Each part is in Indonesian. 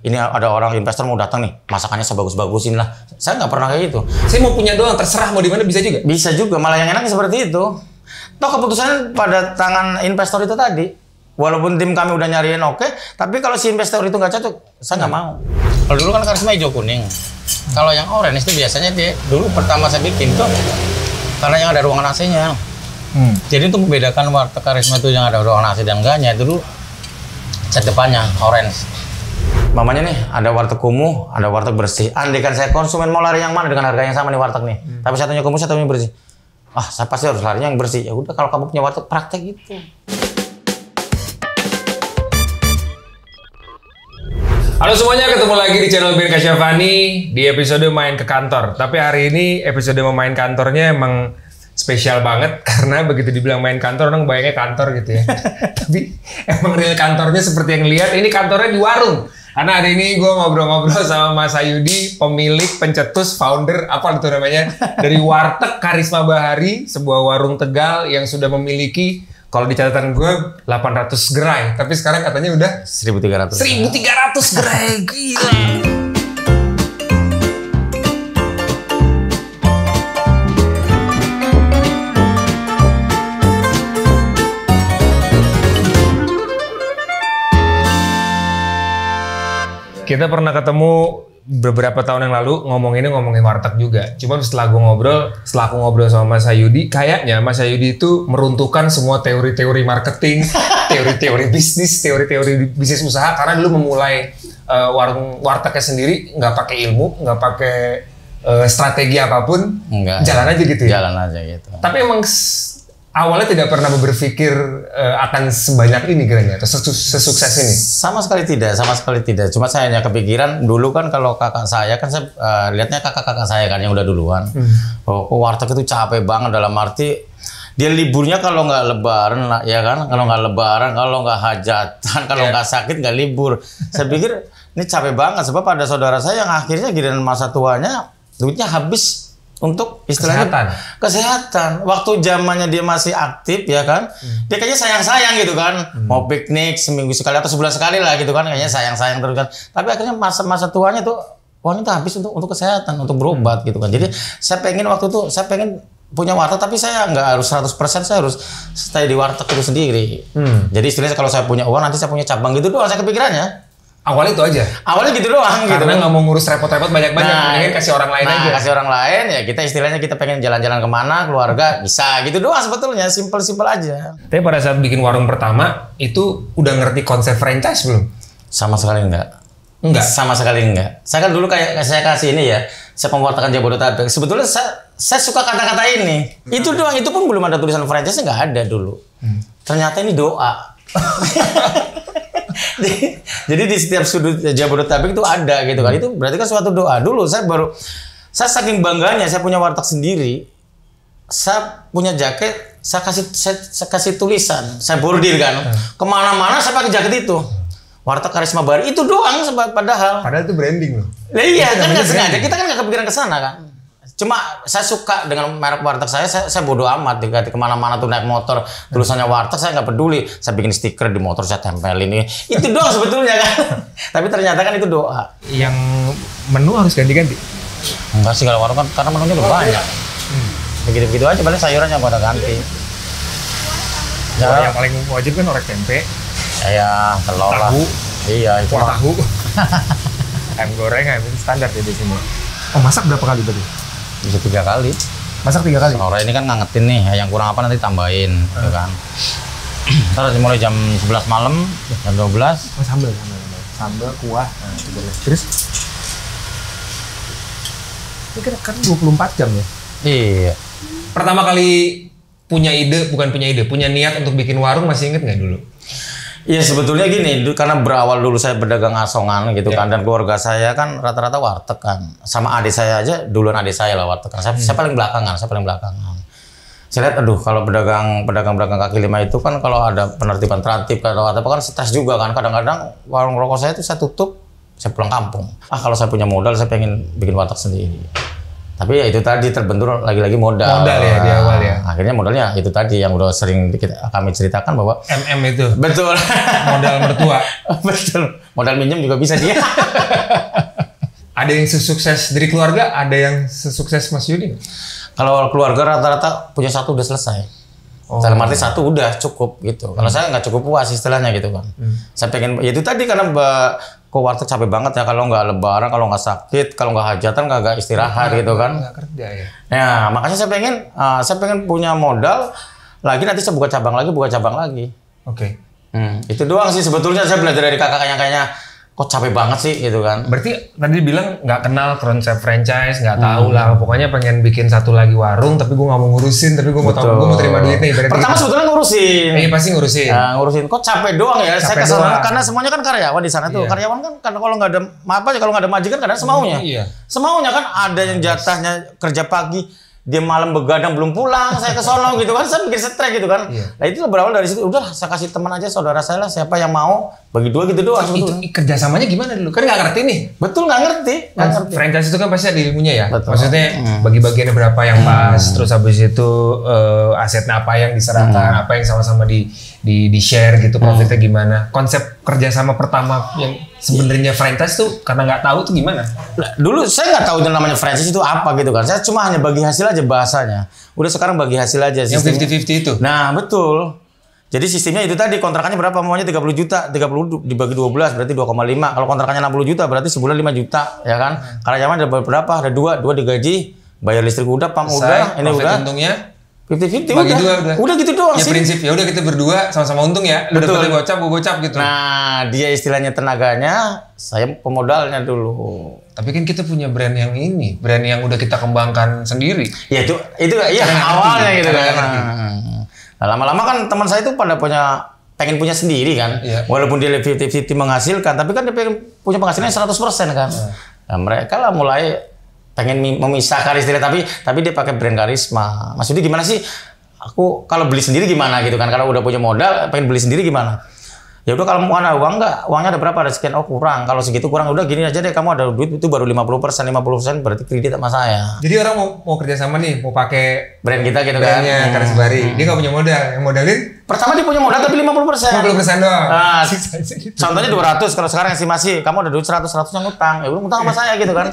Ini ada orang investor mau datang nih, masakannya sebagus-bagusin lah. Saya nggak pernah kayak gitu. Saya mau punya doang, terserah mau di mana bisa juga? Bisa juga, malah yang enak seperti itu. Toh keputusan pada tangan investor itu tadi. Walaupun tim kami udah nyariin oke, tapi kalau si investor itu nggak cocok, saya nggak mau. Kalau dulu kan karisma hijau kuning. Kalau yang orange itu biasanya dia dulu pertama saya bikin tuh karena yang ada ruangan AC-nya. Jadi untuk membedakan warteg karisma itu yang ada ruangan AC dan enggaknya, dulu cat depannya orange. Mamanya nih, ada warteg kumuh, ada warteg bersih. Andai kan saya konsumen mau lari yang mana dengan harga yang sama nih warteg nih. Tapi satunya kumuh, satunya bersih. Ah, saya pasti harus larinya yang bersih. Ya udah, kalau kamu punya warteg, praktek gitu. Halo semuanya, ketemu lagi di channel Ben Kasyafani di episode main ke kantor. Tapi hari ini episode main kantornya emang spesial banget karena begitu dibilang main kantor orang bayangnya kantor gitu ya. Tapi emang real kantornya seperti yang lihat, ini kantornya di warung. Karena hari ini gue ngobrol-ngobrol sama Mas Sayudi, pemilik, pencetus, founder, apa itu namanya, dari Warteg Karisma Bahari, sebuah warung Tegal yang sudah memiliki, kalau di catatan gue, 800 gerai. Tapi sekarang katanya udah 1.300. 1.300 gerai, gila. Kita pernah ketemu beberapa tahun yang lalu ngomongin warteg juga. Cuman setelah aku ngobrol sama Mas Sayudi, kayaknya Mas Sayudi itu meruntuhkan semua teori-teori marketing, teori-teori bisnis, teori-teori bisnis usaha. Karena dulu memulai wartegnya sendiri nggak pakai ilmu, nggak pakai strategi apapun, jalan aja gitu ya. Jalan aja gitu. Tapi emang awalnya tidak pernah berpikir akan sebanyak ini kiranya, atau sesukses ini? Sama sekali tidak. Cuma saya hanya kepikiran, dulu kan kalau kakak saya, kan saya lihatnya kakak-kakak saya kan yang udah duluan. Oh, warteg itu capek banget dalam arti, dia liburnya kalau nggak lebaran, ya kan? Kalau nggak lebaran, kalau nggak hajatan, kalau nggak sakit, nggak libur. Saya pikir, ini capek banget, sebab ada saudara saya yang akhirnya giliran masa tuanya, duitnya habis untuk istilahnya kesehatan. Waktu zamannya dia masih aktif ya kan, dia kayaknya sayang-sayang gitu kan, mau piknik seminggu sekali atau sebulan sekali lah gitu kan, kayaknya sayang-sayang terus kan. Tapi akhirnya masa tuanya tuh uangnya tuh habis untuk kesehatan, untuk berobat gitu kan. Jadi saya pengen waktu itu, saya pengen punya warteg, tapi saya nggak harus 100%, saya harus stay di warteg itu sendiri. Jadi istilahnya kalau saya punya uang, nanti saya punya cabang gitu doang, saya kepikirannya. Awalnya itu aja? Awalnya gitu doang. Karena nggak mau ngurus repot-repot banyak-banyak, mendingan kasih orang lain aja. Kasih orang lain, ya kita istilahnya kita pengen jalan-jalan kemana, keluarga, bisa gitu doang sebetulnya, simple-simple aja. Tapi pada saat bikin warung pertama, itu udah ngerti konsep franchise belum? Sama sekali enggak. Enggak? Sama sekali enggak. Saya kan dulu kayak saya kasih ini ya, saya pemwartakan Jabodetabek. Sebetulnya saya suka kata-kata ini. Itu doang, itu pun belum ada tulisan franchise, nggak ada dulu. Ternyata ini doa. Jadi di setiap sudut Jabodetabek itu ada gitu kan. Itu berarti kan suatu doa. Dulu saya saking bangganya saya punya warteg sendiri. Saya punya jaket, saya kasih tulisan, saya bordir kan. Kemana-mana saya pakai jaket itu. Warteg Karisma Bahari itu doang padahal. Padahal itu branding loh. Iya kan nggak sengaja. Kita kan nggak kepikiran ke sana kan. Cuma saya suka dengan merek warteg saya bodo amat. Kemana-mana tuh naik motor, tulisannya warteg, saya nggak peduli. Saya bikin stiker di motor, saya tempelin ini. Itu doang sebetulnya kan. Tapi ternyata kan itu doa. Yang menu harus ganti-ganti? Enggak sih kalau warung kan, karena menunya udah banyak. Begitu-begitu aja, paling sayurannya gue udah ganti. Yang paling wajib kan orek tempe. Ya, telur lah. Tahu. Iya, itu kuah tahu. Ayam goreng, ayam standar ya di sini. Oh, masak berapa kali tadi? Bisa 3 kali. Masak 3 kali? Sore ini kan ngangetin nih, yang kurang apa nanti tambahin, gitu kan. Ntar mulai jam 11 malam, jam 12. Oh, sambal, kuah. Terus? Ini kan 24 jam ya? Iya. Pertama kali punya niat untuk bikin warung, masih inget nggak dulu? Iya sebetulnya gini, karena berawal dulu saya berdagang asongan gitu kan, dan keluarga saya kan rata-rata warteg kan, sama adik saya aja duluan adik saya lah warteg kan, saya paling belakangan, Saya lihat, aduh kalau pedagang kaki lima itu kan kalau ada penertiban tertib atau apa kan stres juga kan, kadang-kadang warung rokok saya itu saya tutup, saya pulang kampung. Kalau saya punya modal saya pengen bikin warteg sendiri. Tapi ya itu tadi terbentur lagi-lagi modal. Modal ya di awal ya. Akhirnya modalnya itu tadi yang udah sering kami ceritakan bahwa itu. Betul. Modal mertua. Betul. Modal minjem juga bisa dia. Ada yang sesukses dari keluarga, ada yang sesukses Mas Yudi? Kalau keluarga rata-rata punya satu udah selesai. Dalam arti satu udah cukup gitu. Kalau saya nggak cukup puas istilahnya gitu kan. Saya pengen, ya itu tadi karena kok warteg capek banget ya kalau nggak lebaran, kalau nggak sakit, kalau nggak hajatan, nggak istirahat gitu kan. Nggak kerja ya. Ya makanya saya pengen punya modal lagi, nanti saya buka cabang lagi. Oke. Itu doang sih sebetulnya. Saya belajar dari kakak yang kayaknya kok capek banget sih gitu kan. Berarti tadi bilang nggak kenal konsep franchise, nggak tahu lah. Pokoknya pengen bikin satu lagi warung, tapi gue nggak mau ngurusin, tapi gue mau terima duit nih. Pertama sebetulnya ngurusin. Iya pasti ngurusin. Ngurusin. Kok capek doang ya? Saya kesel karena semuanya kan karyawan di sana tuh. Iya. Karyawan kan kalau nggak ada kalau nggak ada majikan kadang semaunya. Iya. Semaunya kan ada yang jatahnya kerja pagi, dia malam begadang belum pulang, saya ke sono gitu kan, saya bikin stres gitu kan. Iya. Nah itu berawal dari situ, udah saya kasih teman aja, saudara saya lah, siapa yang mau bagi dua gitu doang. Itu kerjasamanya gimana dulu? Kan nggak ngerti nih. Betul, nggak ngerti. Franchise itu kan pasti ada ilmunya ya. Betul. Maksudnya bagi-bagiannya berapa yang pas, terus habis itu asetnya apa yang diserahkan, apa yang sama-sama di share gitu, profitnya gimana. Konsep kerjasama pertama yang sebenarnya franchise tuh karena nggak tahu tuh gimana? Nah, dulu saya nggak tahu itu namanya franchise itu apa gitu kan. Saya cuma hanya bagi hasil aja bahasanya. Udah sekarang bagi hasil aja. Yang 50-50 itu? Nah betul. Jadi sistemnya itu tadi, kontrakannya berapa? Maunya 30 juta, 30 dibagi 12 berarti 2,5. Kalau kontrakannya 60 juta berarti sebulan 5 juta, ya kan? Karyawan ada berapa? Ada dua digaji, bayar listrik udah, pam udah, ini udah. Untungnya 50-50 bagi dua udah gitu doang ya, sih. prinsip ya udah kita berdua sama-sama untung ya. Lu dapetnya gocap, gua gocap gitu. Nah, dia istilahnya tenaganya, saya pemodalnya dulu. Tapi kan kita punya brand yang ini, brand yang udah kita kembangkan sendiri. Ya itu ya awalnya gitu kan. Nah, lama-lama kan teman saya itu pada pengen punya sendiri kan. Iya. Walaupun dia 50-50 menghasilkan, tapi kan dia pengen punya penghasilannya 100% kan. Nah, mereka lah mulai pengen memisahkan istilah, tapi dia pakai brand karisma. Maksudnya gimana sih? Aku kalau beli sendiri gimana gitu kan? Kalau udah punya modal, pengen beli sendiri gimana? Ya udah kalau mau ada uang nggak? Uangnya ada berapa? Ada sekian. Oh kurang. Kalau segitu kurang, udah gini aja deh. Kamu ada duit itu baru 50% berarti kredit sama saya. Jadi orang mau kerjasama nih, mau pakai brand kita gitu kan? Brandnya Karisbari. Dia nggak punya modal. Yang modalin? Pertama dia punya modal tapi 50%. 50% doang. Nah, contohnya 200. Kalau sekarang estimasi, kamu ada duit 100 yang ngutang. Ya udah ngutang sama saya gitu kan?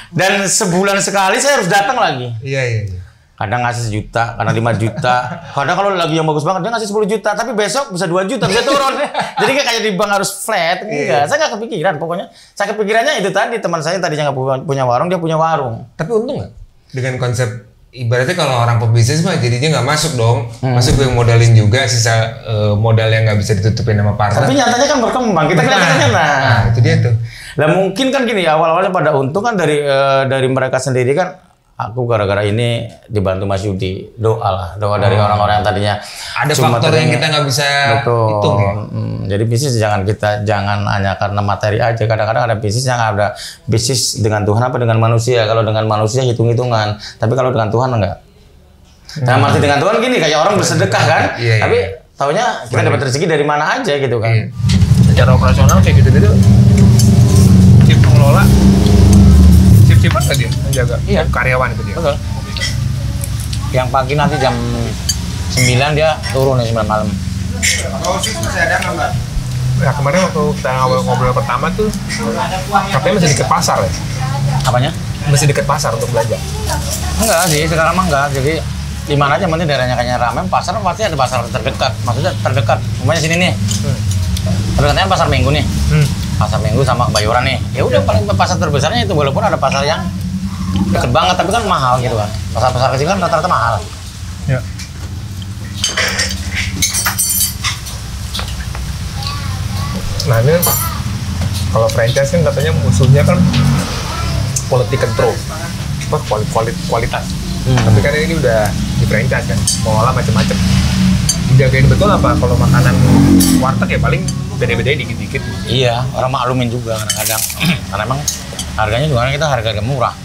Dan sebulan sekali saya harus datang lagi. Iya. Kadang ngasih 1 juta, kadang 5 juta. Kadang kalau lagi yang bagus banget dia ngasih 10 juta, tapi besok bisa 2 juta, bisa turun. Jadi kayak di bank harus flat. Enggak, saya nggak kepikiran. Pokoknya saya kepikirannya itu tadi, teman saya tadinya nggak punya warung, dia punya warung. Tapi untung nggak? Dengan konsep ibaratnya kalau orang pebisnis mah jadinya nggak masuk dong. Masuk yang modalin juga, sisa modal yang nggak bisa ditutupin sama partner. Tapi nyatanya kan berkembang. Kita kelihatannya nah, itu dia tuh. Lah mungkin kan gini, awal-awalnya pada untung kan dari mereka sendiri kan. Aku gara-gara ini dibantu Mas Yudi, doa dari orang-orang yang tadinya ada faktor yang kita nggak bisa hitung ya. Jadi bisnis jangan hanya karena materi aja. Kadang-kadang ada bisnis yang ada bisnis dengan Tuhan apa dengan manusia. Kalau dengan manusia hitung-hitungan, tapi kalau dengan Tuhan enggak. Nah, arti dengan Tuhan gini, kayak orang bersedekah kan, tapi taunya kita dapat rezeki dari mana aja gitu kan. Secara operasional kayak gitu-gitu, tim pengelola Cipat tadi ya, menjaga karyawan itu dia. Betul. Yang pagi nanti jam 9 dia turun ya 9 malam. Kalau sih masih ada nggak Mbak? Ya kemarin waktu kita ngobrol pertama tuh katanya masih deket pasar ya? Apanya? Masih deket pasar untuk belanja? Enggak sih, sekarang mah enggak. Jadi di mana aja penting daerahnya kayaknya ramai, pasar pasti ada pasar terdekat. Maksudnya terdekat. Umpamanya sini nih. Tapi katanya pasar Minggu nih. Pasar Minggu sama Kebayoran nih. Ya udah paling pasar terbesarnya itu, walaupun ada pasar yang deket banget tapi kan mahal gitu kan. Pasar-pasar kecil kan rata-rata mahal. Ya. Nah ini kalau franchise kan katanya musuhnya kan quality control, kualitas. Tapi kan ini udah di franchise kan, mau olah macam-macam. Dijagain betul apa? Kalau makanan warteg ya paling beda-bedanya dikit-dikit. Iya, orang maklumin juga kadang-kadang. Karena emang harganya juga kita harga murah.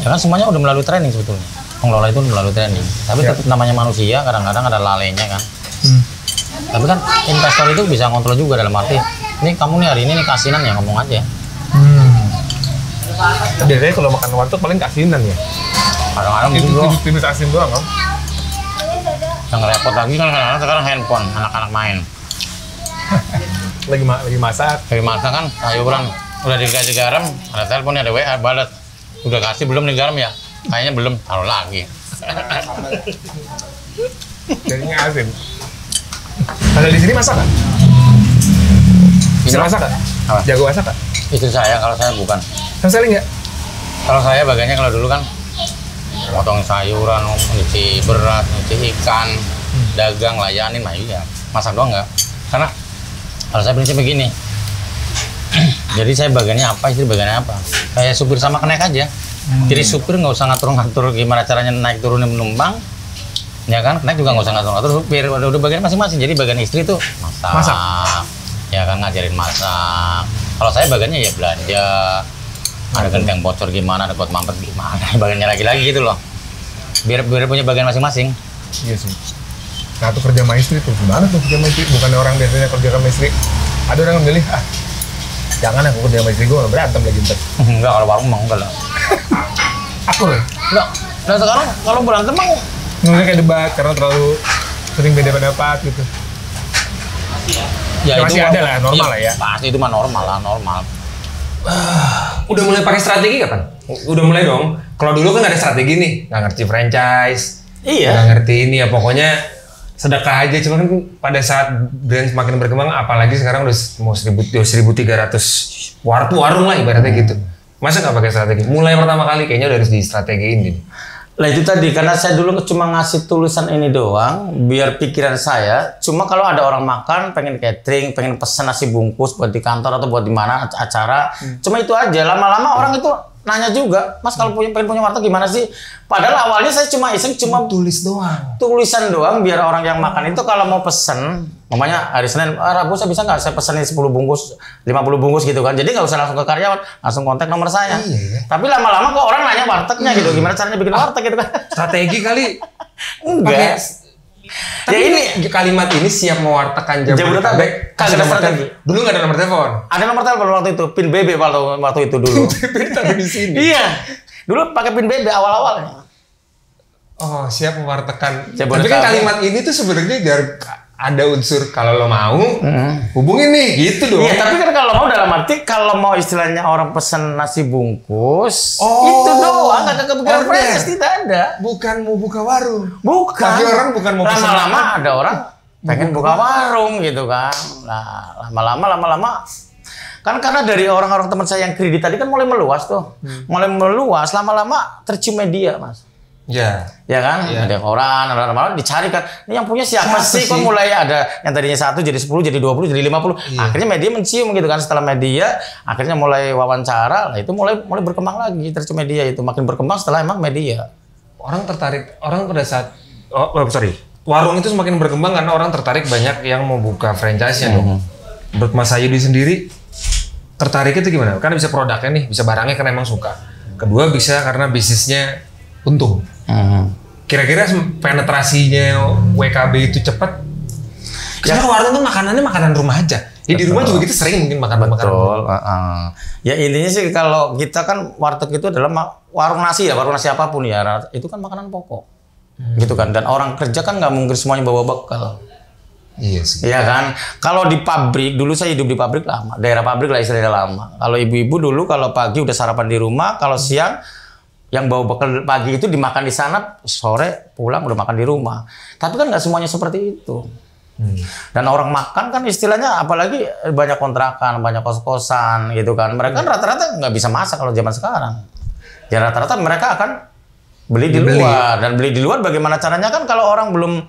Ya kan semuanya udah melalui training sebetulnya. Pengelola itu melalui training. Tapi tetap namanya manusia, kadang-kadang ada lalainya kan. Tapi kan investor itu bisa kontrol juga dalam arti, ini kamu nih hari ini nih kasinan ya ngomong aja. Biasanya kalau makan warteg paling kasinan ya. Kadang-kadang Itu gitu. tipis asin doang kan. Yang repot lagi kan kadang-kadang sekarang handphone, anak-anak main. Lagi masak. Dari masak kan sayuran udah dikasih garam, ada telepon, ada WA, balas. Udah kasih belum nih garam ya? Kayaknya belum, taruh lagi. Jadinya asin. Kalau di sini masak kan? Bisa masak kan? Apa? Jago masak kan? Itu saya, kalau saya bukan. Sama sekali nggak? Kalau saya bagiannya kalau dulu kan potong sayuran, nyuci beras, nyuci ikan, dagang, layanin, mah iya. Masak doang nggak? Karena kalau saya prinsip begini. Jadi saya bagiannya apa, istri bagiannya apa. Kayak supir sama kenaik aja. Jadi supir nggak usah ngatur-ngatur gimana caranya naik turunin penumpang. Ya kan, kenaik juga nggak usah ngatur-ngatur supir. Udah bagian masing-masing. Jadi bagian istri itu masak. Ya kan, ngajarin masak. Kalau saya bagiannya ya belanja. Ada genteng bocor gimana, ada buat mampet gimana. Bagiannya lagi-lagi gitu loh. Biar punya bagian masing-masing. Iya sih. Nah tuh kerja sama istri tuh gimana tuh kerja sama istri? Bukan orang biasanya kerja sama istri. Ada orang yang milih, jangan aku kerja sama istri gue berantem lagi ntar. Enggak, kalau warung mah enggak lah. Aku loh. Enggak. Dan sekarang kalau berantem mah Nunggunya kayak debat karena terlalu sering beda pendapat gitu. ya Masih ada lah, normal lah ya. Pasti itu mah normal lah, normal. Udah mulai pakai strategi kapan? Udah mulai dong. Kalau dulu kan nggak ada strategi nih, nggak ngerti franchise, Iya. nggak ngerti ini ya pokoknya sedekah aja. Cuma kan pada saat brand semakin berkembang, apalagi sekarang udah mau 1.300 warung lah ibaratnya gitu. Masa nggak pakai strategi? Mulai pertama kali kayaknya udah harus di strategiin nih. Lah itu tadi, karena saya dulu cuma ngasih tulisan ini doang, biar pikiran saya, cuma kalau ada orang makan, pengen catering, pengen pesen nasi bungkus buat di kantor atau buat di mana acara, cuma itu aja. Lama-lama orang itu nanya juga, Mas kalau pengen punya warteg gimana sih? Padahal awalnya saya cuma iseng, cuma Tulis doang. tulisan doang, biar orang yang makan itu kalau mau pesen, mamanya hari Senin, Rabu saya bisa nggak saya pesenin 10 bungkus, 50 bungkus gitu kan. Jadi nggak usah langsung ke karyawan, langsung kontak nomor saya. Iya, ya. Tapi lama-lama kok orang nanya wartegnya gitu, gimana caranya bikin warteg gitu kan. Strategi kali. Enggak. Tapi Ya ini kalimat ini siap mewartegkan Jabodetabek, kagak ada strategi. Dulu nggak ada nomor telepon. ada nomor telepon waktu itu, pin BB waktu itu dulu. Taruh di sini. Iya. Dulu pakai pin BB awal-awalnya. Oh, siap mewartegkan. Jabodetabek. Tapi kan kalimat ini tuh sebenarnya biar ada unsur kalau lo mau hubungin nih gitu dong. Iya, tapi kan kalau mau dalam arti kalau mau istilahnya orang pesen nasi bungkus, Oh. itu doang, nggak kepikiran Order. franchise, tidak ada. Bukan mau buka warung. Bukan. Tapi orang bukan mau pesen lama-lama makan. ada orang pengen buka warung gitu kan. Nah, lama-lama kan karena dari orang-orang teman saya yang kredit tadi kan mulai meluas tuh. Mulai meluas, lama-lama tercium media, Mas. Ya. Ya kan? Iya. Ada koran, ada malah dicari kan. Ini yang punya siapa sih? Kok mulai ada yang tadinya 1 jadi 10, jadi 20, jadi 50. Iya. Akhirnya media mencium gitu kan. Setelah media, akhirnya mulai wawancara, lah itu mulai berkembang lagi. Tercium media itu makin berkembang setelah emang media. Orang tertarik, orang pada saat warung itu semakin berkembang karena orang tertarik banyak yang mau buka franchise-nya dong. Menurut Mas Sayudi sendiri, tertariknya itu gimana? Karena bisa produknya nih, bisa barangnya karena emang suka. Kedua bisa karena bisnisnya untung. Kira-kira penetrasinya WKB itu cepat? Karena warung tuh makanannya makanan rumah aja. Ya di rumah juga kita sering mungkin makan makanan. Betul. Ya intinya sih kalau kita kan warteg itu adalah warung nasi ya, warung nasi apapun ya, itu kan makanan pokok. Gitu kan. Dan orang kerja kan nggak mungkin semuanya bawa bekal. Iya sih. Iya kan. Kalau di pabrik, dulu saya hidup di pabrik lama, daerah pabrik lah istilahnya lama. Kalau ibu-ibu dulu kalau pagi udah sarapan di rumah, kalau siang yang bawa bekal pagi itu dimakan di sana, sore pulang udah makan di rumah. Tapi kan nggak semuanya seperti itu. Dan orang makan kan istilahnya, apalagi banyak kontrakan, banyak kos-kosan gitu kan. Mereka kan rata-rata nggak bisa masak kalau zaman sekarang. Ya rata-rata mereka akan beli di luar. Dan beli di luar bagaimana caranya kan kalau orang belum,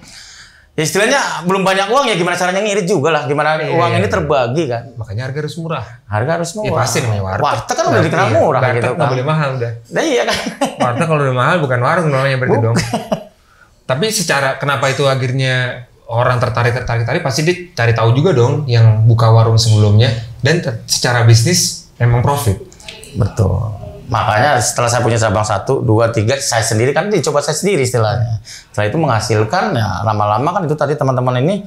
ya istilahnya belum banyak uang ya gimana caranya ngirit juga lah. Gimana uang ini terbagi kan. Makanya harga harus murah. Harga harus Ya murah. pasti namanya warteg. Warteg kan udah dikenal murah Warteg gitu nggak kan. boleh mahal udah. Nah, iya kan. Warteg kalau udah mahal bukan warung namanya berarti dong. Tapi secara kenapa itu akhirnya orang tertarik pasti dia cari tahu juga dong yang buka warung sebelumnya dan secara bisnis memang profit. Betul. Makanya setelah saya punya cabang 1, 2, 3, saya sendiri kan dicoba saya sendiri istilahnya. Setelah itu menghasilkan ya lama-lama kan itu tadi teman-teman ini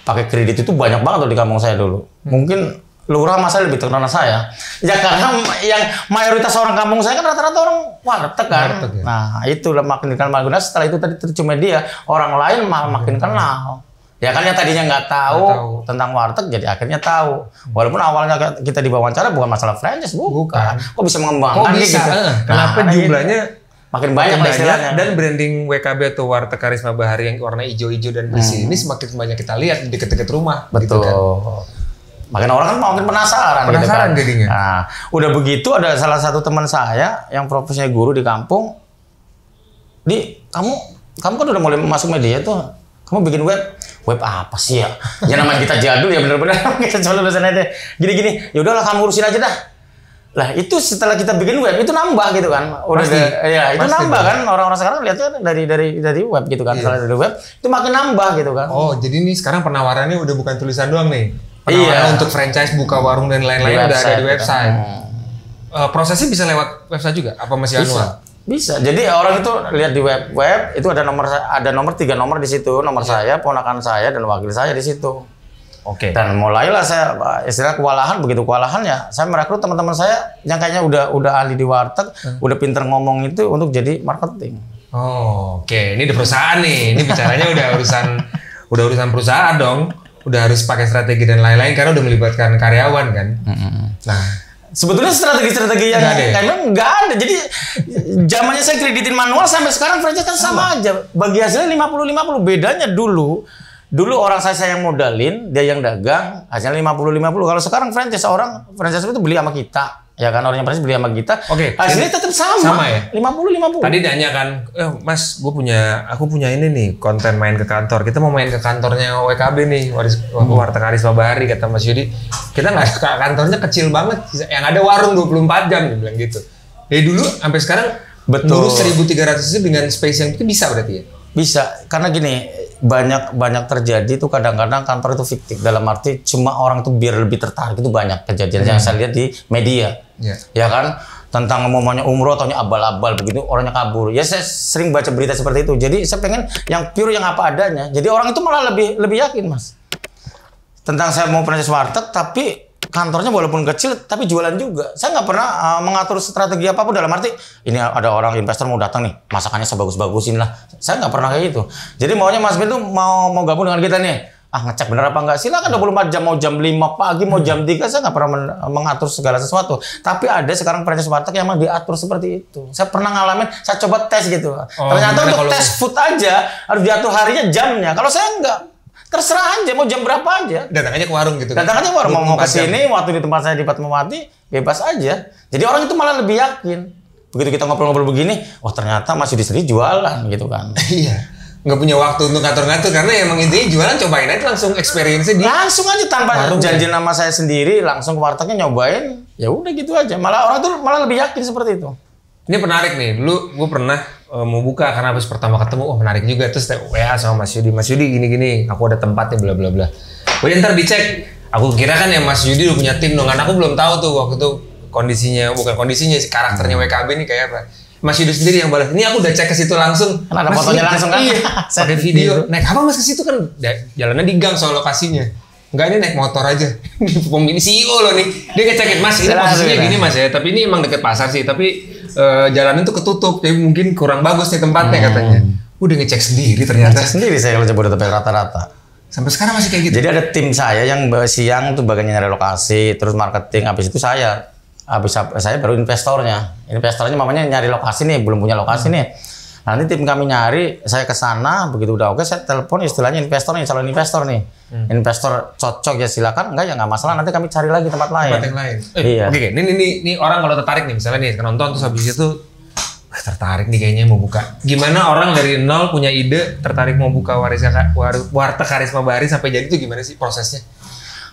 pakai kredit itu banyak banget tuh di kampung saya dulu. Mungkin lurah masa lebih terkenal saya. Ya karena yang mayoritas orang kampung saya kan rata-rata orang warteg kan. Warteg, ya? Nah itulah makin dikenal. Setelah itu tadi tercium media, orang lain malah makin kenal. Ya kan yang tadinya nggak tahu tentang warteg jadi akhirnya tahu. Walaupun awalnya kita diwawancara bukan masalah franchise, bukan. Kok bisa mengembangkan bisa, gitu. Kenapa jumlahnya makin banyak dan branding WKB atau Warteg Karisma Bahari yang warna hijau-hijau dan bersih ini semakin banyak kita lihat di dekat-dekat rumah. Betul. Gitu kan? Makin orang kan makin penasaran gitu kan. Jadinya. Nah, udah begitu ada salah satu teman saya yang profesinya guru di kampung. Kamu kan udah mulai masuk media tuh. Kamu bikin web apa sih ya? Ya namanya kita jadul ya bener-bener kita coba lulusan aja. Gini-gini, ya udahlah kamu urusin aja dah. Lah itu setelah kita bikin web itu nambah gitu kan. Udah ya itu nambah kan. Orang-orang sekarang lihatnya dari web gitu kan. Setelah dari web itu makin nambah gitu kan. Oh, jadi nih sekarang penawarannya udah bukan tulisan doang nih. Penawaran untuk franchise, buka warung dan lain-lain udah ada di website. Prosesnya bisa lewat website juga? Apa masih manual? Bisa. Jadi orang itu lihat di web itu ada nomor 3 nomor di situ, nomor saya, ponakan saya dan wakil saya di situ. Oke. Dan mulailah saya istilah kewalahan, begitu kewalahan ya saya merekrut teman-teman saya yang kayaknya udah ahli di warteg, udah pinter ngomong itu untuk jadi marketing. Oh, oke. Ini di perusahaan nih. Ini bicaranya udah urusan perusahaan dong. Udah harus pakai strategi dan lain-lain karena udah melibatkan karyawan kan. Nah, sebetulnya strategi-strategi yang kayaknya nggak ada. Jadi zamannya saya kreditin manual sampai sekarang franchise kan sama aja. Bagi hasilnya 50-50. Bedanya dulu orang saya yang modalin, dia yang dagang, hasilnya 50-50. Kalau sekarang franchise itu beli sama kita. Ya kan orang yang franchise beli sama kita. Oke. Hasilnya tetap sama ya? 50-50. Tadi nanya kan, Mas, aku punya ini nih, konten main ke kantor. Kita mau main ke kantornya WKB nih, Warteg Karisma Bahari, kata Mas Yudi. Kita nggak, kantornya kecil banget. Yang ada warung 24 jam, dia bilang gitu. Dari dulu sampai sekarang, ngurus 1.300 itu dengan space yang itu bisa berarti ya? Bisa, karena gini, banyak terjadi tuh kadang-kadang kantor itu fiktif. Dalam arti cuma orang tuh biar lebih tertarik itu banyak kejadian yang saya lihat di media. Ya kan? Tentang ngomongnya umroh atau abal-abal begitu orangnya kabur. Ya saya sering baca berita seperti itu. Jadi saya pengen yang pure yang apa adanya. Jadi orang itu malah lebih yakin, Mas. Tentang saya mau franchise warteg tapi kantornya walaupun kecil tapi jualan juga. Saya nggak pernah mengatur strategi apapun dalam arti ini ada orang investor mau datang nih, masakannya sebagus-bagusin lah. Saya nggak pernah kayak gitu. Jadi maunya Mas Ben tuh mau gabung dengan kita nih. Ngecek bener apa enggak? Silakan 24 jam, mau jam 5 pagi, mau jam 3, saya nggak pernah mengatur segala sesuatu. Tapi ada sekarang franchise warteg yang memang diatur seperti itu. Saya pernah ngalamin, saya coba tes gitu. Ternyata untuk tes food aja harus diatur harinya, jamnya. Kalau saya enggak, terserah aja, mau jam berapa aja. Datang aja ke warung gitu. Datang aja ke warung, mau ke sini, waktu di tempat saya di Fatmawati, bebas aja. Jadi orang itu malah lebih yakin. Begitu kita ngobrol-ngobrol begini, ternyata masih sendiri jualan gitu kan. Iya. Nggak punya waktu untuk ngatur-ngatur karena emang intinya jualan cobain aja langsung experience-nya langsung aja tanpa janji nama saya sendiri langsung ke wartegnya nyobain ya udah gitu aja malah orang tuh malah lebih yakin seperti itu. Ini menarik nih, dulu gue pernah mau buka karena habis pertama ketemu menarik juga terus WA sama Mas Yudi gini aku ada tempatnya bla bla bla. Ntar dicek, aku kira kan ya Mas Yudi udah punya tim dong, karena aku belum tahu tuh waktu itu kondisinya karakternya WKB ini kayak apa. Mas Yudi sendiri yang balas. Ini aku udah cek ke situ langsung. Kan ada fotonya langsung kan? Iya. Pakai video. Naik apa Mas ke situ kan? Jalannya di gang soal lokasinya. Enggak, ini naik motor aja. Pemilik CEO loh nih. Dia ngecekin, Mas ini posisinya gini Mas ya. Tapi ini emang deket pasar sih. Tapi jalannya tuh ketutup. Jadi mungkin kurang bagus nih tempatnya katanya. Udah ngecek sendiri ternyata. Ngecek sendiri saya kalau Jabodetabek rata-rata. Sampai sekarang masih kayak gitu? Jadi ada tim saya yang siang tuh bagian nyari lokasi. Terus marketing. Habis itu saya baru investornya mamanya nyari lokasi nih, belum punya lokasi nih. Nanti tim kami nyari, saya ke sana, begitu udah oke, saya telepon istilahnya investornya, calon investor nih. Investor cocok ya silakan, enggak ya nggak masalah, nanti kami cari lagi tempat lain. Tempat yang lain. Iya. Oke, ini orang kalau tertarik nih, misalnya nih nonton terus habis itu tertarik nih kayaknya mau buka. Gimana orang dari nol punya ide tertarik mau buka Warteg Karisma Bahari sampai jadi itu gimana sih prosesnya?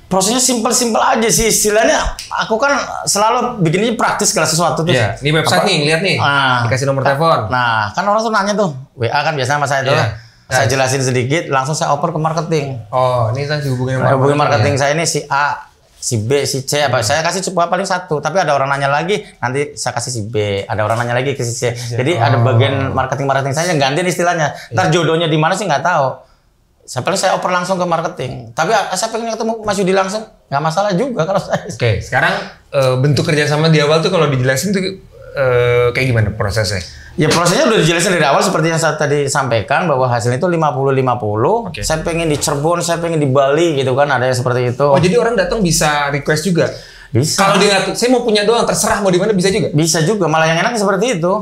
Prosesnya simpel-simpel aja sih, istilahnya aku kan selalu bikinnya praktis segala sesuatu tuh. Iya, ini website nih, lihat nih, dikasih nomor telepon. Nah, kan orang tuh nanya tuh, WA kan biasa sama saya tuh. Saya jelasin sedikit, langsung saya oper ke marketing. Oh, ini kan hubungin marketing saya ini si A, si B, si C, apa saya kasih cuma paling satu. Tapi ada orang nanya lagi, nanti saya kasih si B. Ada orang nanya lagi ke si C. Jadi ada bagian marketing saya yang gantian istilahnya. Ntar jodohnya di mana sih nggak tahu. Saya oper langsung ke marketing. Tapi saya pengen ketemu Mas Yudi langsung. nggak masalah juga kalau saya. Oke, sekarang bentuk kerjasama di awal tuh kalau dijelasin tuh kayak gimana prosesnya? Ya prosesnya udah dijelasin dari awal seperti yang saya tadi sampaikan bahwa hasilnya itu 50-50. Oke. Saya pengen di Cirebon, saya pengen di Bali gitu kan, ada yang seperti itu. Oh jadi orang datang bisa request juga? Bisa. Kalau dia saya mau punya doang, terserah mau di mana bisa juga? Bisa juga, malah yang enak seperti itu.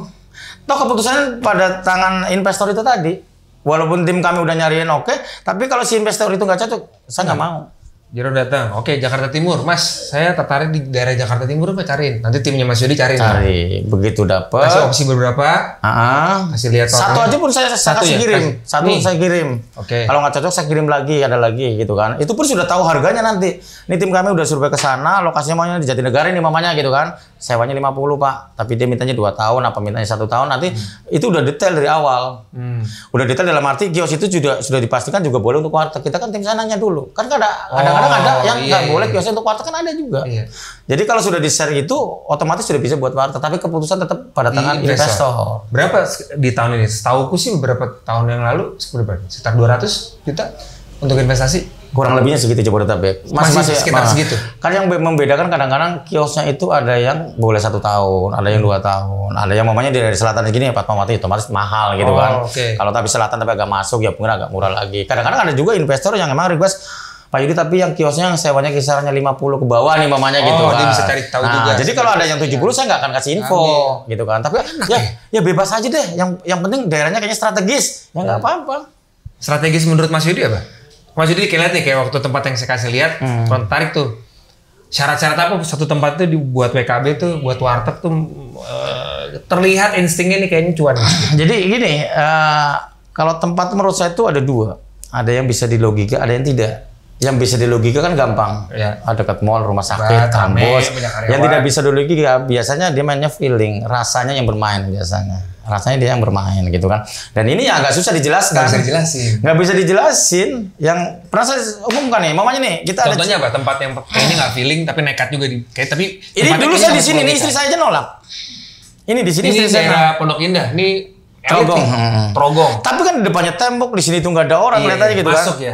Toh keputusan pada tangan investor itu tadi. Walaupun tim kami udah nyariin oke, tapi kalau si investor itu nggak cocok, saya nggak mau. Jero datang, oke Jakarta Timur, Mas, saya tertarik di daerah Jakarta Timur, apa cariin? Nanti timnya Mas Yodi cariin. Cari, begitu dapet. Kasih opsi beberapa, kasih lihat satu orangnya. aja pun saya kasih kirim, satu Nih. saya kirim. Oke. Kalau nggak cocok saya kirim lagi, ada lagi gitu kan. Itu pun sudah tahu harganya nanti. Ini tim kami udah survei ke sana, lokasinya maunya di Jatinegara ini mamanya gitu kan. Sewanya 50 Pak, tapi dia mintanya 2 tahun, apa mintanya 1 tahun nanti itu udah detail dari awal. Udah detail dalam arti kios itu sudah dipastikan juga boleh untuk warteg. Kita kan tim sananya dulu. Kan kadang-kadang ada yang nggak boleh kiosnya untuk warteg kan ada juga. Iya. Jadi kalau sudah di-share itu otomatis sudah bisa buat warteg, tapi keputusan tetap pada tangan investor. Berapa di tahun ini? Setauku sih beberapa tahun yang lalu berapa? Sekitar 200 juta untuk investasi. Kurang lebihnya segitu Jabodetabek. Masih sekitar segitu. Kan yang membedakan kadang-kadang kiosnya itu ada yang boleh 1 tahun, ada yang 2 tahun, ada yang mamanya dari selatan segini ya Fatmawati otomatis mahal gitu kan. Okay. Kalau tapi selatan tapi agak masuk ya mungkin agak murah lagi. Kadang-kadang ada juga investor yang emang request Pak Yudi tapi yang kiosnya yang sewanya kisarannya 50 ke bawah nih mamanya gitu kan. Dia bisa cari tahu juga. Jadi kalau ada yang 70 saya nggak akan kasih info gitu kan. Tapi ya bebas aja deh. Yang penting daerahnya kayaknya strategis. Ya nggak apa-apa. Strategis menurut Mas Yudi apa? Mas Yudi kayak lihat nih kayak waktu tempat yang saya kasih lihat, tarik tuh. Syarat-syarat apa satu tempat itu dibuat WKB tuh, buat warteg tuh terlihat instingnya nih kayaknya cuan. Jadi gini, kalau tempat menurut saya itu ada 2. Ada yang bisa dilogika, ada yang tidak. Yang bisa dilogika kan gampang. Ya. Ada dekat mall, rumah sakit, kampus. Yang tidak bisa dilogika biasanya dia mainnya feeling, rasanya yang bermain biasanya. Rasanya dia yang bermain gitu kan. Dan ini ya agak susah dijelaskan. Nggak bisa dijelasin. Nggak bisa dijelasin. Yang pernah saya umumkan nih, mamanya nih kita contohnya apa? Tempat yang kayaknya nggak feeling tapi nekat juga tapi ini dulu saya di sini nih istri saya aja nolak. Ini di sini istri saya. Daerah Pondok Indah. Ini Trogong. Trogong. Tapi kan di depannya tembok, di sini tuh nggak ada orang kelihatannya gitu masuk kan. Ya.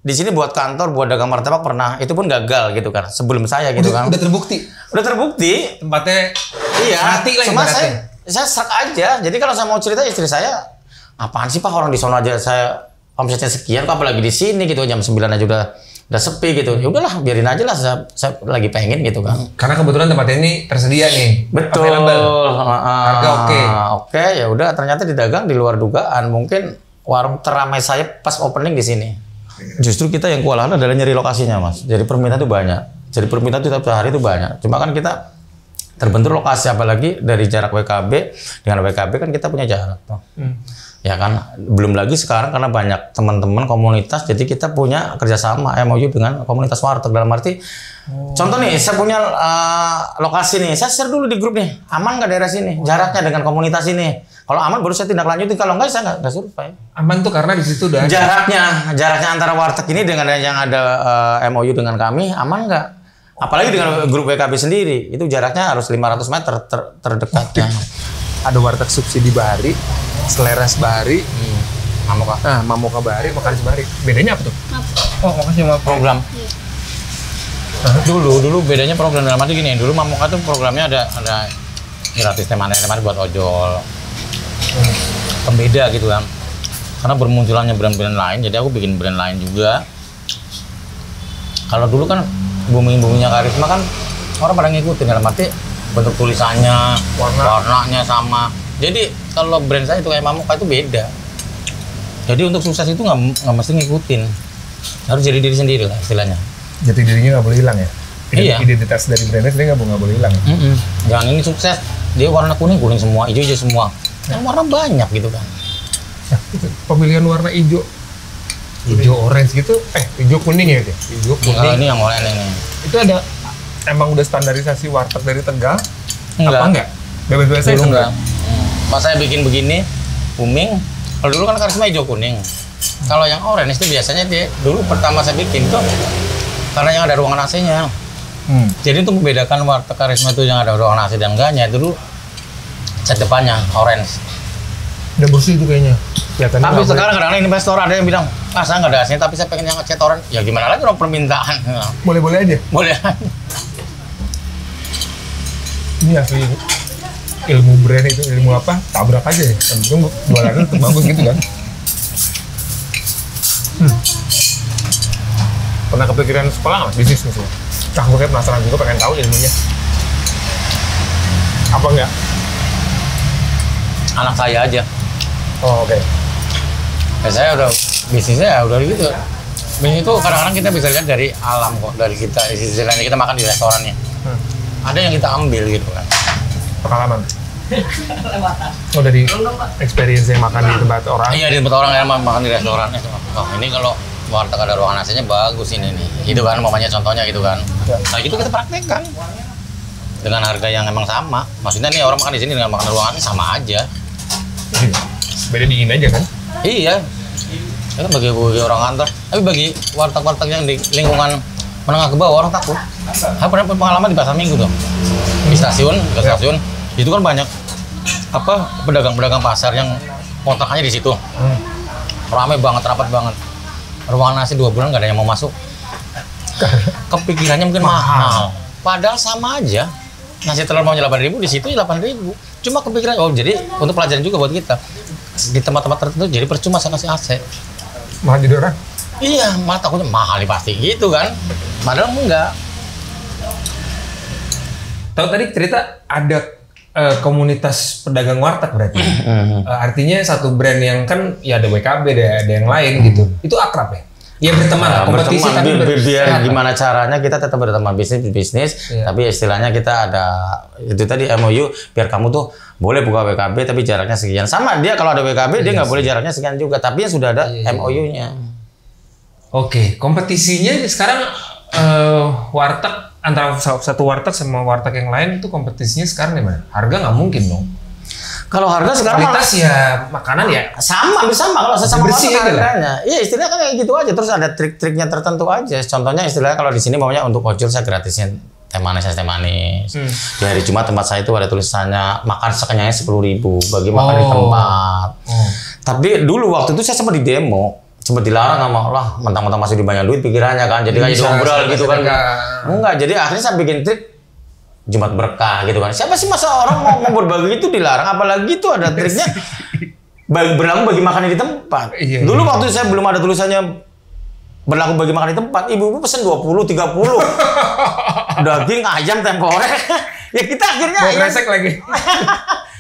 Di sini buat kantor, buat dagang martabak pernah. Itu pun gagal gitu kan. Sebelum saya gitu kan. Udah terbukti. Udah terbukti. Tempatnya Iya. mati lah Cuma ibaratnya. saya serak aja. Jadi kalau saya mau cerita istri saya, apaan sih Pak orang di sono aja saya omsetnya sekian, kok apalagi di sini gitu jam 9 aja udah sepi gitu. Ya udahlah, biarin aja lah saya lagi pengen gitu kan. Karena kebetulan tempatnya ini tersedia nih. Betul. Harga oke. Oke, ya udah ternyata didagang di luar dugaan. Mungkin warung teramai saya pas opening di sini. Justru kita yang kewalahan adalah nyari lokasinya, Mas. Jadi permintaan itu banyak. Jadi permintaan itu tiap hari itu banyak. Cuma kan kita terbentur lokasi, apalagi dari jarak WKB. Dengan WKB kan kita punya jarak tuh. Ya kan, belum lagi sekarang karena banyak teman-teman komunitas, jadi kita punya kerjasama MOU dengan komunitas warteg. Dalam arti, contoh nih, saya punya lokasi nih, saya share dulu di grup nih, aman nggak daerah sini, jaraknya dengan komunitas ini. Kalau aman baru saya tindak lanjutin, kalau nggak saya nggak survei. Aman tuh karena di situ udah jaraknya antara warteg ini dengan yang ada MOU dengan kami, aman nggak? Apalagi dengan grup WKB sendiri, itu jaraknya harus 500 meter terdekatnya. Ada warteg subsidi Bahari, Seleras Bahari, Mamoka. Nah, Mamoka Bahari, Makaris Bahari. Bedanya apa tuh? Oh, makasih sama program. Dulu bedanya program dalam arti gini. Dulu Mamoka tuh programnya ada gratis teman buat ojol. Pembeda gitu kan. Karena bermunculannya brand-brand lain, jadi aku bikin brand lain juga. Kalau dulu kan booming-boomingnya Karisma kan orang pada ngikutin, dalam arti bentuk tulisannya, warnanya sama. Jadi kalau brand saya itu kayak Mamoka itu beda. Jadi untuk sukses itu nggak mesti ngikutin, harus jadi diri sendiri lah istilahnya. Jati dirinya nggak boleh hilang ya? Iya. Identitas dari brandnya sendiri nggak boleh hilang. Jangan ini sukses, dia warna kuning semua, hijau semua. Yang warna banyak gitu kan. Nah, itu pemilihan warna hijau orange gitu, hijau kuning ya itu? Hijau kuning. Ini yang oranye ini. Itu ada emang udah standarisasi warteg dari Tegal? Enggak. Apa enggak? Bebas-bebas aja enggak. Pas saya bikin begini, booming. Kalau dulu kan Karisma hijau kuning. Kalau yang orange itu biasanya dia dulu pertama saya bikin tuh karena yang ada ruangan AC-nya. Jadi untuk membedakan warteg Karisma itu yang ada ruangan AC dan enggaknya, dulu set depannya orange. Udah bersih itu kayaknya. Tapi sekarang kadang-kadang investor ada yang bilang, saya nggak ada AC tapi saya pengen yang cetoran. Ya gimana lagi orang permintaan. Boleh-boleh aja? Boleh aja. Ini asli ilmu brand itu, ilmu apa? Tabrak aja ya. Yang penting jualannya tetap bagus gitu kan. Pernah kepikiran sekolah nggak? Bisnis misalnya? Gue kayak penasaran juga, pengen tahu ilmunya. Apa enggak? Anak saya aja. Oh, oke. Ya saya udah bisnisnya ya udah gitu. Bisnis itu kadang-kadang kita bisa lihat dari alam kok, dari kita istilahnya kita makan di restorannya. Ada yang kita ambil gitu kan. Pengalaman. Oh, dari experience yang makan di tempat orang. Iya, di tempat orang yang makan di restoran itu. Oh, ini kalau warteg ada ruangan AC-nya bagus ini nih. Gitu kan, mamanya contohnya gitu kan. Nah, itu kita praktekkan. Dengan harga yang emang sama. Maksudnya nih orang makan di sini dengan makan di ruangan sama aja. Beda dingin aja kan? Iya. Itu kan bagi orang kantor. Tapi bagi warteg-warteg yang di lingkungan menengah ke bawah orang takut. Saya pernah pengalaman di Pasar Minggu tuh. Di stasiun, itu kan banyak pedagang-pedagang pasar yang kontrakannya di situ. Ramai banget, rapat banget. Ruangan nasi 2 bulan nggak ada yang mau masuk. Kepikirannya mungkin mahal. Padahal sama aja. Nasi telur maunya 8.000, di situ 8.000. Cuma kepikiran, jadi untuk pelajaran juga buat kita. Di tempat-tempat tertentu jadi percuma saya kasih AC. Mahal jadi orang? Iya, malah takutnya mahal pasti gitu kan. Padahal enggak. Tahu tadi cerita ada komunitas pedagang warteg berarti. Artinya satu brand yang kan ya ada WKB, ada yang lain gitu. Itu akrab ya? Ya berteman lah, kompetisi kan biar gimana caranya kita tetap berteman bisnis, tapi istilahnya kita ada itu tadi MOU biar kamu tuh boleh buka WKB tapi jaraknya sekian. Sama dia kalau ada WKB dia nggak boleh jaraknya sekian juga, tapi yang sudah ada MOU-nya. Oke, kompetisinya sekarang warteg antara satu warteg sama warteg yang lain itu kompetisinya sekarang di mana? Harga nggak mungkin dong. Kalau harga sekarang kualitas ya makanan ya sama kalau sesama bersih harganya. Iya istilahnya kan kayak gitu aja. Terus ada trik-triknya tertentu aja. Contohnya istilahnya kalau di sini maunya untuk ojol saya gratisin teh manis. Di hari Jumat tempat saya itu ada tulisannya makan sekenyangnya 10.000 bagi makan di tempat. Tapi dulu waktu itu saya sempat di demo. Sempat dilarang sama Allah, mentang-mentang masih dibanyak duit pikirannya kan. Jadi kayak ngobrol gitu kan. Enggak, jadi akhirnya saya bikin trik Jumat berkah gitu kan. Siapa sih masa orang mau berbagi itu dilarang, apalagi itu ada triknya berlaku bagi makanan di tempat. Dulu waktu saya belum ada tulisannya berlaku bagi makan di tempat, ibu-ibu pesen 20, 30 daging, ayam, temporek. Ya kita akhirnya resek lagi.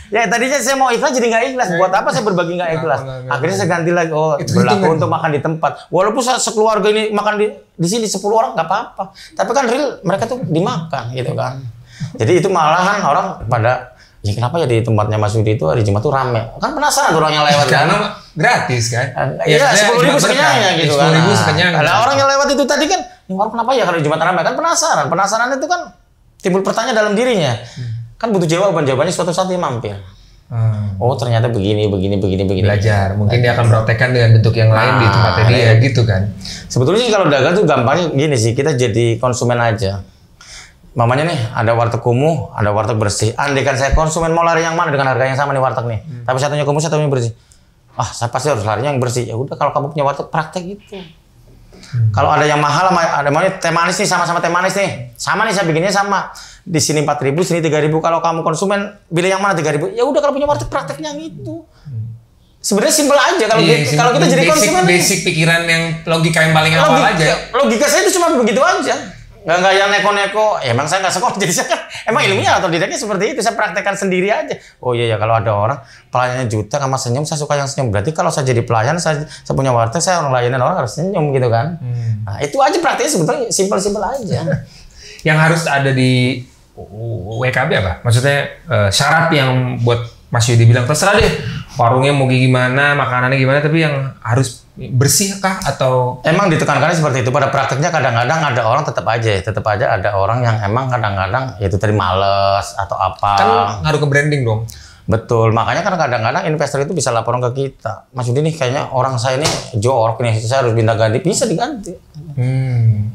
Ya tadinya saya mau ikhlas jadi nggak ikhlas. Buat apa saya berbagi nggak ikhlas? Akhirnya saya ganti lagi. Oh berlaku untuk makan di tempat. Walaupun sekeluarga ini makan di sini 10 orang nggak apa-apa. Tapi kan real mereka tuh dimakan gitu kan. Jadi itu malahan orang pada ya kenapa ya di tempatnya Mas Yudi itu hari Jumat tuh rame. Kan penasaran orang yang lewat kan. Gratis kan. Iya 10.000 sekenyangnya gitu kan. 10.000 sekenyangnya. Ada orang yang lewat itu tadi kan. Ini orang kenapa ya kalau di Jumat rame kan penasaran. Penasaran itu kan timbul pertanyaan dalam dirinya. Kan butuh jawabannya suatu saat dia mampir. Oh ternyata begini. Belajar. Mungkin dia akan praktekkan dengan bentuk yang lain di tempatnya dia gitu kan. Sebetulnya kalau dagang tuh gampangnya gini sih. Kita jadi konsumen aja. Mamanya nih ada warteg kumuh, ada warteg bersih. Andai kan saya konsumen mau lari yang mana dengan harga yang sama nih warteg nih. Tapi satunya kumuh, satunya bersih. Saya pasti harus lari yang bersih. Ya udah kalau kamu punya warteg praktek itu. Kalau ada yang mahal, ada maunya teh manis nih sama-sama teh manis nih. Sama nih saya bikinnya sama. Di sini 4.000, sini 3.000. Kalau kamu konsumen pilih yang mana 3.000. Ya udah kalau punya warteg prakteknya yang itu. Sebenarnya simpel aja kalau kita jadi konsumen. Basic pikiran yang logika yang paling awal aja. Logika saya itu cuma begitu aja. Nggak yang neko-neko. Ya, emang saya nggak sekolah jadi saya kan emang ilmunya atau didaknya seperti itu. Saya praktekkan sendiri aja. Oh iya ya kalau ada orang pelayannya juta sama senyum, saya suka yang senyum. Berarti kalau saya jadi pelayan, saya punya warteg, saya orang layanin orang harus senyum gitu kan. Nah itu aja prakteknya sebetulnya simpel-simpel aja. Yang harus ada di WKB apa? Maksudnya syarat yang buat Mas Yudi bilang terserah deh warungnya mau gimana, makanannya gimana, tapi yang harus bersih kah atau emang ditekankannya seperti itu. Pada prakteknya kadang-kadang ada orang tetap aja ada orang yang emang kadang-kadang itu tadi males atau apa. Kan ngaruh ke branding dong. Betul, makanya kan kadang-kadang investor itu bisa laporan ke kita. Mas Yudi nih kayaknya orang saya ini jorok nih, saya harus minta ganti, bisa diganti.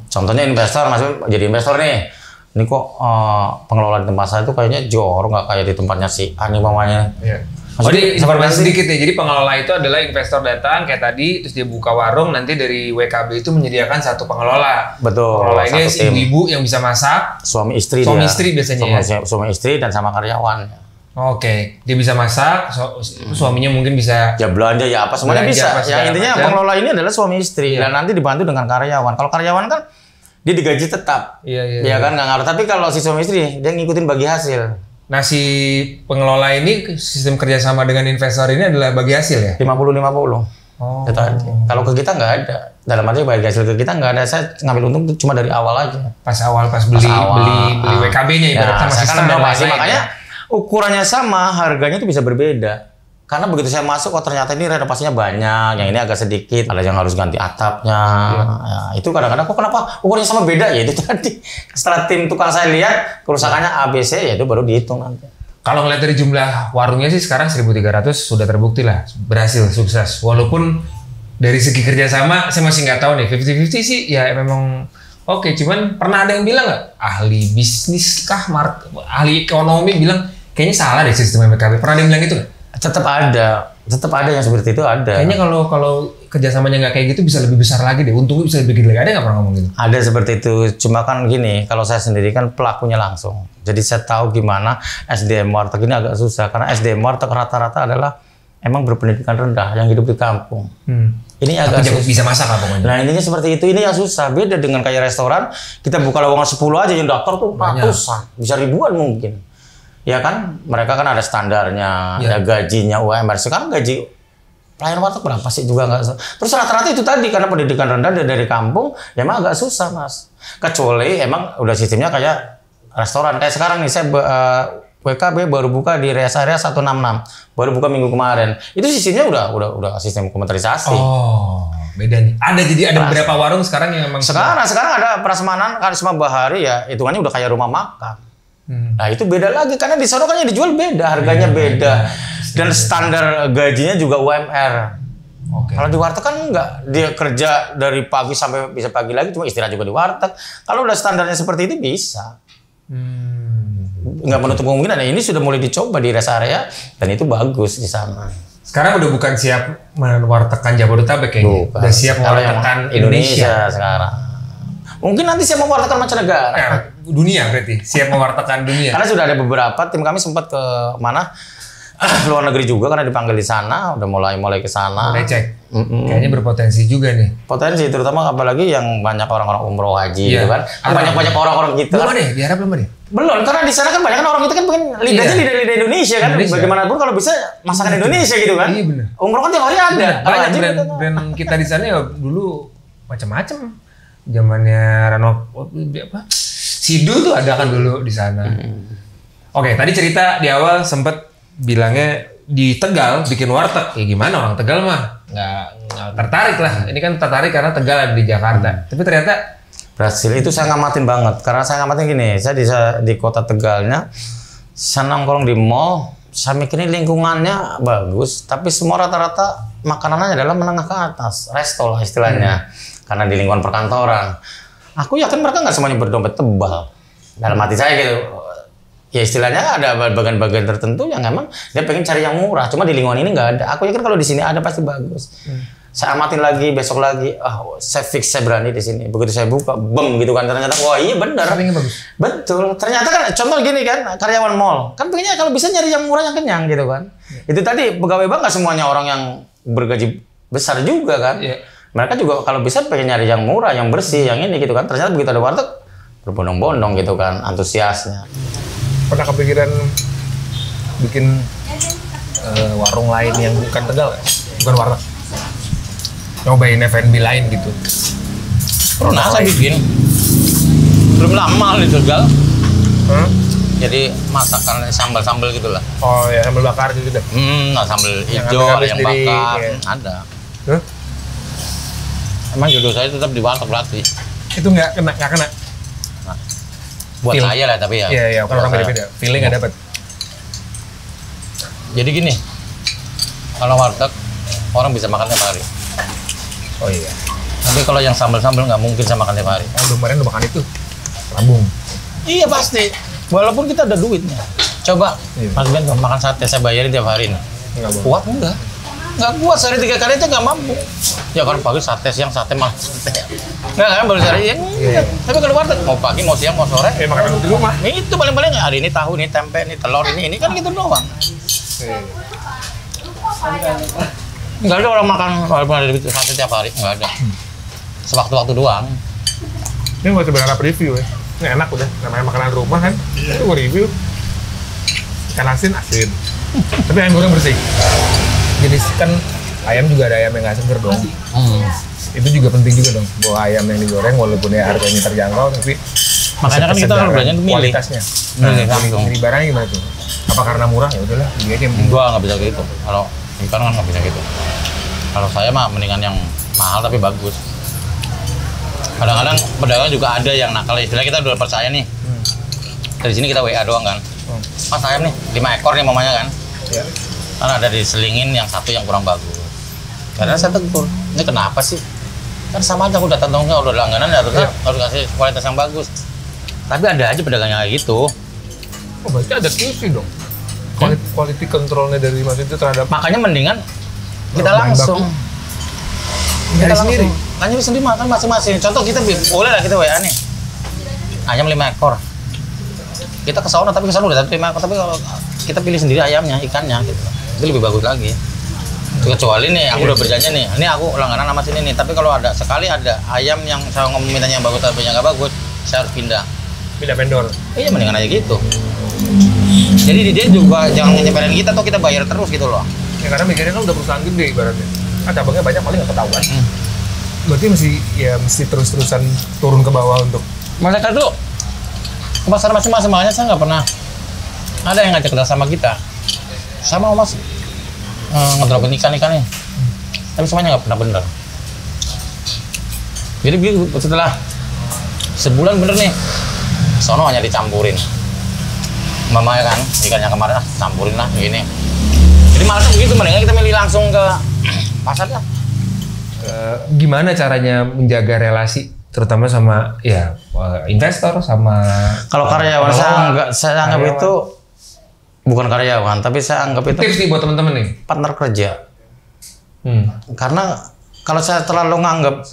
Contohnya investor, Mas Yudi jadi investor nih. Ini kok pengelola di tempat saya itu kayaknya jorok, nggak kayak di tempatnya si Ani mamanya. Jadi informasi sedikit ya. Jadi pengelola itu adalah investor datang kayak tadi, terus dia buka warung, nanti dari WKB itu menyediakan satu pengelola. Betul. Pengelola ini ibu-ibu yang bisa masak. Suami istri biasanya. Suami istri dan sama karyawan. Oke, dia bisa masak, suaminya mungkin bisa ya belanja ya apa semuanya bisa. Ya intinya pengelola ini adalah suami istri dan nanti dibantu dengan karyawan. Kalau karyawan kan dia digaji tetap. Iya kan nggak ngaruh. Tapi kalau si suami istri dia ngikutin bagi hasil. Nah si pengelola ini sistem kerjasama dengan investor ini adalah bagi hasil ya? 50-50. Oh. Kalau ke kita nggak ada. Dalam arti bagi hasil ke kita nggak ada. Saya ngambil untung cuma dari awal aja. Pas beli WKB-nya ibaratnya masih sistem dan lain-lain. Makanya ukurannya sama, harganya itu bisa berbeda. Karena begitu saya masuk, ternyata ini renovasinya banyak, yang ini agak sedikit, ada yang harus ganti atapnya. Ya, itu kadang-kadang kok kenapa ukurannya sama beda ya itu tadi. Setelah tim tukang saya lihat kerusakannya ABC, ya itu baru dihitung nanti. Kalau ngeliat dari jumlah warungnya sih sekarang 1.300 sudah terbukti lah berhasil sukses. Walaupun dari segi kerjasama saya masih nggak tahu nih 50-50 sih ya memang. Oke, cuman pernah ada yang bilang nggak ahli bisnis kah, ahli ekonomi bilang kayaknya salah deh sistem MKB. Pernah ada yang bilang gitu nggak? Tetap ada yang seperti itu ada. Kayaknya kalau kerjasamanya nggak kayak gitu bisa lebih besar lagi deh. Untungnya bisa lebih gede lagi. Ada nggak pernah ngomong gitu? Ada seperti itu. Cuma kan gini, kalau saya sendiri kan pelakunya langsung. Jadi saya tahu gimana SDM warteg ini agak susah karena SDM warteg rata-rata adalah emang berpendidikan rendah yang hidup di kampung. Ini agak bisa masak lah pokoknya. Nah intinya seperti itu, ini yang susah. Beda dengan kayak restoran, kita buka lowongan 10 aja yang daftar tuh ratusan, bisa ribuan mungkin. Ya kan, mereka kan ada standarnya, ya gajinya UMR. Sekarang gaji pelayan warteg berapa sih juga nggak. Terus rata-rata itu tadi karena pendidikan rendah dari kampung, ya emang agak susah mas. Kecuali emang udah sistemnya kayak restoran. Kayak sekarang nih saya WKB baru buka di rest area 166, baru buka minggu kemarin. Itu sistemnya udah sistem komputerisasi. Oh, beda nih. Ada beberapa warung sekarang yang memang sekarang ada prasmanan Karisma Bahari ya, hitungannya udah kayak rumah makan. Nah itu beda lagi karena di sana kan yang dijual beda, harganya beda. Dan standar gajinya juga UMR. Kalau di warteg kan enggak, dia kerja dari pagi sampai bisa pagi lagi, cuma istirahat juga di warteg. Kalau udah standarnya seperti itu bisa. Nggak menutup kemungkinan. Nah, ini sudah mulai dicoba di rest area dan itu bagus di sana. Sekarang udah bukan siap mewartegkan Jabodetabek kayaknya. Udah siap mewartegkan Indonesia sekarang. Mungkin nanti siap mewartegkan mancanegara. Dunia berarti siap mewartegkan dunia. Karena sudah ada beberapa tim kami sempat ke mana luar negeri juga karena dipanggil di sana, udah mulai ke sana. Mulai cek. Kayaknya berpotensi juga nih. Potensi terutama apalagi yang banyak orang-orang umroh haji gitu kan. Banyak orang-orang gitu. Belum ada, di Arab belum ada. Belum, karena di sana kan banyak orang itu kan pengen lidahnya lidah Indonesia kan. Bagaimanapun kalau bisa masakan Indonesia gitu kan. Iya benar. Umroh kan tiap hari ada. Banyak brand kita di sana ya dulu macam-macam. Zamannya Rano apa? Sidu tuh ada kan dulu di sana. Oke, tadi cerita di awal sempet bilangnya di Tegal bikin warteg. Ya gimana orang Tegal mah nggak tertarik lah. Ini kan tertarik karena Tegal ada di Jakarta. Tapi ternyata berhasil. Itu saya ngamatin banget. Karena saya ngamatin gini, saya di kota Tegalnya, saya nongkrong di mall, saya mikirin lingkungannya bagus, tapi semua rata-rata makanannya adalah menengah ke atas, resto lah istilahnya. Karena di lingkungan perkantoran. Aku yakin mereka nggak semuanya berdompet tebal. Dalam hati saya gitu. Ya istilahnya ada bagian-bagian tertentu yang emang dia pengen cari yang murah. Cuma di lingkungan ini nggak ada. Aku yakin kalau di sini ada pasti bagus. Saya amatin lagi, besok lagi. Saya fix, saya berani di sini. Begitu saya buka, bem gitu kan. Ternyata, wah iya benar. Sampingnya bagus. Betul. Ternyata kan, contoh gini kan, karyawan mall. Kan pengennya kalau bisa nyari yang murah, yang kenyang gitu kan. Itu tadi, pegawai bank nggak semuanya orang yang bergaji besar juga kan. Mereka juga kalau bisa pengen nyari yang murah, yang bersih, yang ini gitu kan. Ternyata begitu ada warteg, berbondong-bondong gitu kan, antusiasnya. Pernah kepikiran bikin warung lain yang bukan Tegal gak? Bukan warteg? Nyobain F&B lain gitu? Pernah saya bikin. Belum lama di Tegal. Jadi masakan sambal-sambal gitu lah. Oh ya, sambal bakar gitu deh? Nah sambal hijau, ada yang bakar, ada. Emang jodoh saya tetap di warteg berarti. Itu nggak kena? Nah, buat saya lah tapi ya. Iya, kan orang beda-beda. Feeling nggak dapet. Jadi gini, kalau warteg orang bisa makan tiap hari. Oh iya. Tapi kalau yang sambal-sambal nggak mungkin saya makan tiap hari. Kemarin udah makan itu, lambung. Iya pasti. Walaupun kita ada duitnya. Coba, Mas Ben makan sate saya bayarin tiap hari nih. Kuat enggak? Nggak kuat, sehari 3 kali aja nggak mampu. Ya kalau pagi sate, siang sate, malam sate. Nggak kan, baru sehari ya. Tapi kalau warteg, mau pagi, mau siang, mau sore. Makan di rumah. Itu paling-paling hari ini tahu, ini tempe, ini telur, ini kan gitu doang. Nggak ada orang makan walaupun ada sate tiap hari, nggak ada. Sewaktu-waktu doang. Ini mau coba berharap review ya. Ini enak udah, namanya makanan rumah kan. Itu gue review. Ikan asin. Tapi ayam goreng bersih. Jenis kan ayam juga ada ayam yang nggak seger dong. Itu juga penting juga dong. Bahwa ayam yang digoreng walaupun ya harganya terjangkau, tapi makanya kan kita kalau belanja milih kualitasnya. Ini barangnya gimana tuh? Apa karena murah ya udahlah, ini aja yang penting. Gua nggak bisa gitu. Kalau ikan kan nggak bisa gitu. Kalau saya mah mendingan yang mahal tapi bagus. Kadang-kadang pedagang juga ada yang nakal, istilah kita udah percaya nih. Dari sini kita WA doang kan. Mas ayam nih 5 ekor nih mamanya kan. Ya. Kan ada diselingin yang satu yang kurang bagus. Karena saya tegur, ini kenapa sih? Kan sama aja aku datang dong, udah langganan ya harus kasih kualitas yang bagus. Tapi ada aja pedagangnya kayak gitu. Oh berarti ada QC dong? Quality controlnya dari Mas itu terhadap... Makanya mendingan kita langsung. Kita sendiri. Kan sendiri makan masing-masing. Contoh kita boleh lah kita WA nih. Ayam 5 ekor. Kita ke sana tapi ke sana udah 5 ekor, tapi kalau kita pilih sendiri ayamnya, ikannya gitu. Itu lebih bagus lagi. Kecuali nih aku udah berjanji nih, ini aku langganan sama sini nih, tapi kalau ada sekali ada ayam yang saya mintanya yang bagus tapi yang nggak bagus, saya harus pindah vendor. Iya mendingan aja gitu. Jadi dia juga jangan nyeperin kita tuh, kita bayar terus gitu loh. Ya karena mikirnya kan udah perusahaan gede ibaratnya. Kan cabangnya banyak paling nggak ketahuan. Berarti mesti terus-terusan turun ke bawah untuk mereka tuh ke pasar masing-masing, makanya saya nggak pernah ada yang ngajak kerja sama kita. Sama Mas ngedropin ikan-ikannya, tapi semuanya nggak pernah bener. Jadi setelah sebulan bener nih, sono hanya dicampurin. Mamanya kan ikannya kemarin campurin lah gini. Jadi malah begitu, mendingan kita milih langsung ke pasar lah. Gimana caranya menjaga relasi, terutama sama ya investor sama kalau karyawan saya anggap itu bukan karyawan, tapi saya anggap itu tips nih buat teman-teman nih, partner kerja. Karena kalau saya terlalu nganggap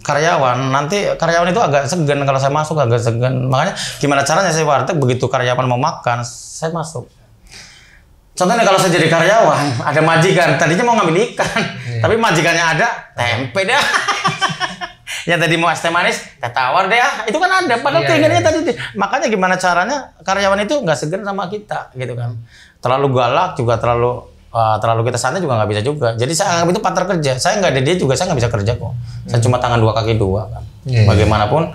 karyawan, nanti karyawan itu agak segan. Kalau saya masuk agak segan. Makanya gimana caranya saya warteg, begitu karyawan mau makan, saya masuk. Contohnya kalau saya jadi karyawan, ada majikan, tadinya mau ngambil ikan, tapi majikannya ada, tempe dah. Yang tadi mau es teh manis, teh tawar deh, itu kan ada. Padahal keinginannya tadi. Makanya gimana caranya karyawan itu nggak segan sama kita, gitu kan. Terlalu galak juga, terlalu kita santai juga nggak bisa juga. Jadi saya anggap itu partner kerja. Saya nggak ada dia juga, saya nggak bisa kerja kok. Saya cuma tangan 2 kaki 2 kan. Bagaimanapun,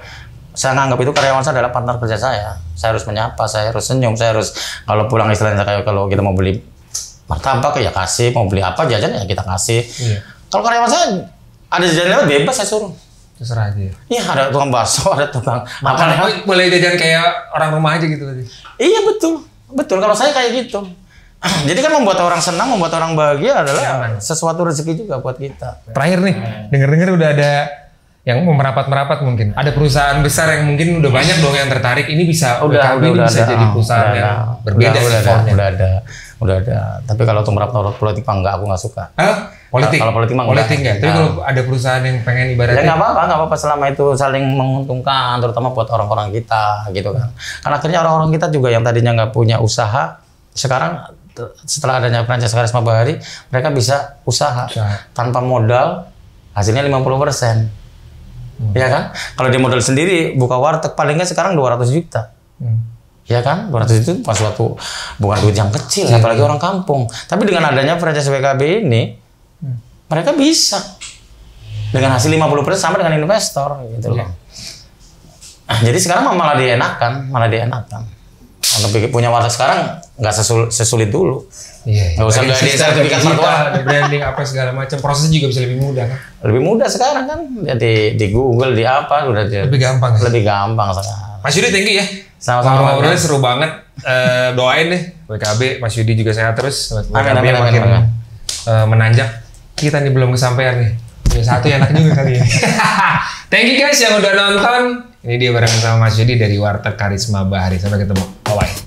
saya anggap itu karyawan saya adalah partner kerja saya. Saya harus menyapa, saya harus senyum, saya harus kalau pulang istilahnya kayak kalau kita mau beli martabak ya kasih, mau beli apa jajan ya kita kasih. Kalau karyawan saya ada jajan lewat bebas saya suruh. Terserah aja. Iya, ada tukang bakso, ada tukang boleh jajan kayak orang rumah aja gitu tadi. Iya betul. Kalau saya kayak gitu. Jadi kan membuat orang senang, membuat orang bahagia adalah sesuatu rezeki juga buat kita. Terakhir nih, denger-denger udah ada yang mau merapat mungkin. Ada perusahaan besar yang mungkin udah banyak dong yang tertarik. Ini bisa bisa jadi perusahaan yang berbeda. Udah ada. Tapi kalau untuk merapat politik mah enggak, aku nggak suka. Politik? Kalau politik mah enggak. Tapi kalau ada perusahaan yang pengen ibaratnya. Ya nggak apa-apa selama itu saling menguntungkan, terutama buat orang-orang kita gitu kan. Karena akhirnya orang-orang kita juga yang tadinya nggak punya usaha, sekarang setelah adanya franchise Karisma Bahari, mereka bisa usaha. Tanpa modal, hasilnya 50%. Ya kan? Kalau dia modal sendiri, buka warteg paling nggak sekarang 200 juta. Ya kan? 200 itu bukan duit yang kecil, apalagi orang kampung. Tapi dengan adanya franchise WKB ini, mereka bisa. Dengan hasil 50% sama dengan investor gitu loh. Jadi sekarang malah dienakan. Untuk punya warteg sekarang nggak sesulit dulu. Nggak usah ada sertifikat mertua, branding apa segala macam, prosesnya juga bisa lebih mudah kan? Lebih mudah sekarang kan, di Google, di apa udah lebih gampang. Lebih gampang sekarang. Mas Yudi, thank you ya. Sama-sama. Ngobrolnya seru banget. Doain deh WKB, Mas Yudi juga sehat terus. WKB makin menanjak. Kita nih belum kesampaian nih. Satu enak juga kali ya. Thank you guys yang udah nonton. Ini dia bareng sama Mas Yudi dari Warteg Karisma Bahari. Sampai ketemu. Bye-bye.